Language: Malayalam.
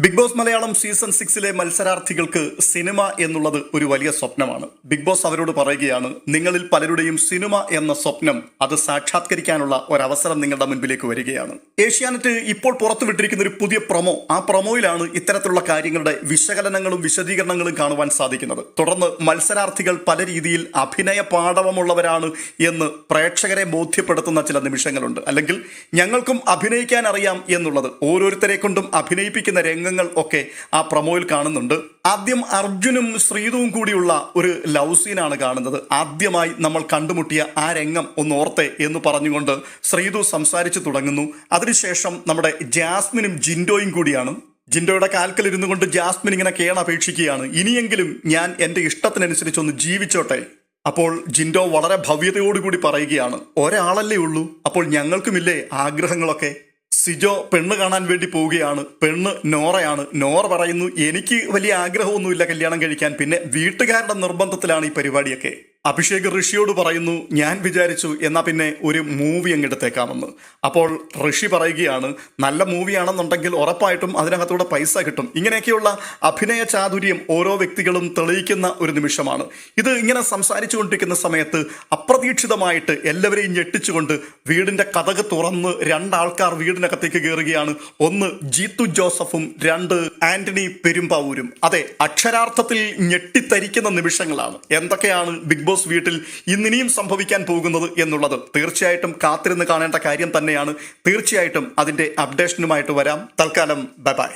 ബിഗ് ബോസ് മലയാളം സീസൺ 6 മത്സരാർത്ഥികൾക്ക് സിനിമ എന്നുള്ളത് ഒരു വലിയ സ്വപ്നമാണ്. ബിഗ് ബോസ് അവരോട് പറയുകയാണ്, നിങ്ങളിൽ പലരുടെയും സിനിമ എന്ന സ്വപ്നം അത് സാക്ഷാത്കരിക്കാനുള്ള ഒരവസരം നിങ്ങളുടെ മുൻപിലേക്ക് വരികയാണ്. ഏഷ്യാനെറ്റ് ഇപ്പോൾ പുറത്തുവിട്ടിരിക്കുന്ന ഒരു പുതിയ പ്രൊമോ, ആ പ്രൊമോയിലാണ് ഇത്തരത്തിലുള്ള കാര്യങ്ങളുടെ വിശകലനങ്ങളും വിശദീകരണങ്ങളും കാണുവാൻ സാധിക്കുന്നത്. തുടർന്ന് മത്സരാർത്ഥികൾ പല രീതിയിൽ അഭിനയ പാടവമുള്ളവരാണ് എന്ന് പ്രേക്ഷകരെ ബോധ്യപ്പെടുത്തുന്ന ചില നിമിഷങ്ങളുണ്ട്. അല്ലെങ്കിൽ ഞങ്ങൾക്കും അഭിനയിക്കാൻ അറിയാം എന്നുള്ളത് ഓരോരുത്തരെ കൊണ്ടും അഭിനയിപ്പിക്കുന്ന രംഗങ്ങൾ ഒക്കെ ആ പ്രൊമോയിൽ കാണുന്നുണ്ട്. ആദ്യം അർജുനും ശ്രീതുവും കൂടിയുള്ള ഒരു ലവ് സീനാണ് കാണുന്നത്. ആദ്യമായി നമ്മൾ കണ്ടുമുട്ടിയ ആ രംഗം ഒന്ന് ഓർത്തെ എന്ന് പറഞ്ഞുകൊണ്ട് ശ്രീതു സംസാരിച്ചു തുടങ്ങുന്നു. അതിനുശേഷം നമ്മുടെ ജാസ്മിനും ജിൻഡോയും കൂടിയാണ്. ജിൻഡോയുടെ കാൽക്കൽ ഇരുന്നു കൊണ്ട് ജാസ്മിൻ ഇങ്ങനെ കേണപേക്ഷിക്കുകയാണ്, ഇനിയെങ്കിലും ഞാൻ എൻ്റെ ഇഷ്ടത്തിനനുസരിച്ചൊന്ന് ജീവിച്ചോട്ടെ. അപ്പോൾ ജിൻഡോ വളരെ ഭവ്യതയോടുകൂടി പറയുകയാണ്, ഒരാളല്ലേ ഉള്ളൂ, അപ്പോൾ ഞങ്ങൾക്കുമില്ലേ ആഗ്രഹങ്ങളൊക്കെ. സിജോ പെണ്ണ് കാണാൻ വേണ്ടി പോവുകയാണ്. പെണ്ണ് നോറയാണ്. നോറ പറയുന്നു, എനിക്ക് വലിയ ആഗ്രഹമൊന്നുമില്ല കല്യാണം കഴിക്കാൻ, പിന്നെ വീട്ടുകാരുടെ നിർബന്ധത്തിലാണ് ഈ പരിപാടിയൊക്കെ. അഭിഷേക് ഋഷിയോട് പറയുന്നു, ഞാൻ വിചാരിച്ചു എന്നാ പിന്നെ ഒരു മൂവി അങ്ങ് എടുത്തേക്കാമെന്ന്. അപ്പോൾ ഋഷി പറയുകയാണ്, നല്ല മൂവിയാണെന്നുണ്ടെങ്കിൽ ഉറപ്പായിട്ടും അതിനകത്തൂടെ പൈസ കിട്ടും. ഇങ്ങനെയൊക്കെയുള്ള അഭിനയ ചാതുര്യം ഓരോ വ്യക്തികളും തെളിയിക്കുന്ന ഒരു നിമിഷമാണ് ഇത്. ഇങ്ങനെ സംസാരിച്ചു കൊണ്ടിരിക്കുന്ന സമയത്ത് അപ്രതീക്ഷിതമായിട്ട് എല്ലാവരെയും ഞെട്ടിച്ചുകൊണ്ട് വീടിന്റെ കതക് തുറന്ന് രണ്ടാൾക്കാർ വീടിനകത്തേക്ക് കയറുകയാണ്. ഒന്ന് ജീത്തു ജോസഫും, രണ്ട് ആന്റണി പെരുമ്പാവൂരും. അതെ, അക്ഷരാർത്ഥത്തിൽ ഞെട്ടിത്തരിക്കുന്ന നിമിഷങ്ങളാണ്. എന്തൊക്കെയാണ് ബിഗ് ബോസ് വീട്ടിൽ ഇന്നിനിയും സംഭവിക്കാൻ പോകുന്നത് എന്നുള്ളത് തീർച്ചയായിട്ടും കാത്തിരുന്ന് കാണേണ്ട കാര്യം തന്നെയാണ്. തീർച്ചയായിട്ടും അതിന്റെ അപ്ഡേഷനുമായിട്ട് വരാം. തൽക്കാലം ബൈ ബൈ.